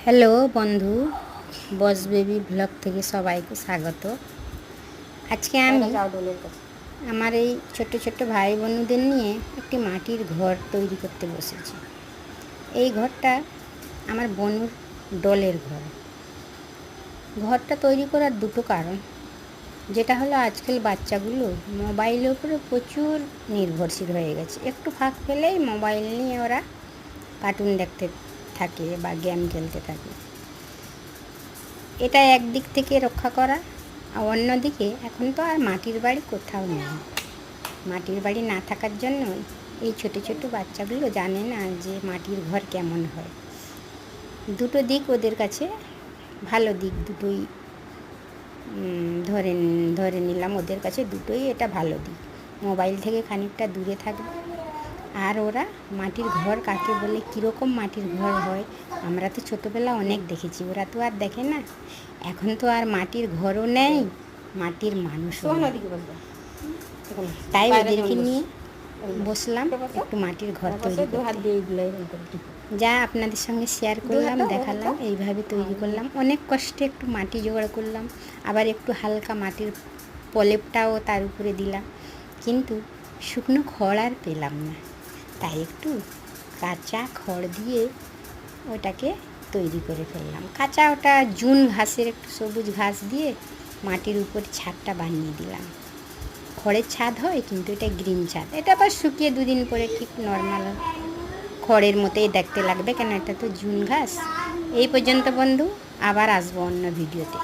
Hello বন্ধু, বস baby blog থেকে সবাইকে স্বাগত। আজকে আমি আমার এই ছোট্ট ছোট্ট ভাই বোনদের নিয়ে একটি মাটির ঘর তৈরি করতে বসেছি। এই ঘরটা আমার বনুর ডলের ঘর। ঘরটা তৈরি করার দুটো কারণ, যেটা হলো আজকাল বাচ্চাগুলো মোবাইলের উপরে প্রচুর নির্ভরশীল হয়ে গেছে। একটু ফাঁক পেলেই মোবাইল নিয়ে ওরা কার্টুন দেখতে থাকে বা গেম খেলতে থাকে। এটা একদিক থেকে রক্ষা করা, আর অন্যদিকে এখন তো আর মাটির বাড়ি কোথাও নেই। মাটির বাড়ি না থাকার জন্য এই ছোটো ছোটো বাচ্চাগুলো জানে না যে মাটির ঘর কেমন হয়। দুটো দিক ওদের কাছে ভালো দিক, দুটোই ধরে নিলাম ওদের কাছে দুটোই এটা ভালো দিক। মোবাইল থেকে খানিকটা দূরে থাকবে, আর ওরা মাটির ঘর কাকে বলে, কীরকম মাটির ঘর হয় আমরা তো ছোটোবেলা অনেক দেখেছি, ওরা তো আর দেখে না। এখন তো আর মাটির ঘরও নেই, মাটির মানুষও নেই। তাই ওদেরকে নিয়ে বসলাম একটু মাটির ঘর তৈরি করতে। যা আপনাদের সঙ্গে শেয়ার করলাম, দেখালাম, এইভাবে তৈরি করলাম। অনেক কষ্টে একটু মাটি জোগাড় করলাম, আবার একটু হালকা মাটির প্রলেপটাও তার উপরে দিলাম, কিন্তু শুকনো খড় আর পেলাম না। তাই একটু কাঁচা খড় দিয়ে ওটাকে তৈরি করে ফেললাম। কাঁচা ওটা জুন ঘাসের একটু সবুজ ঘাস দিয়ে মাটির উপর ছাদটা বানিয়ে দিলাম। খড়ের ছাদ হয় কিন্তু এটা গ্রিন ছাদ। এটা আবার শুকিয়ে দুদিন পরে ঠিক নর্মাল খড়ের মতোই দেখতে লাগবে, কেন এটা তো জুন ঘাস। এই পর্যন্ত বন্ধু, আবার আসবো অন্য ভিডিওতে।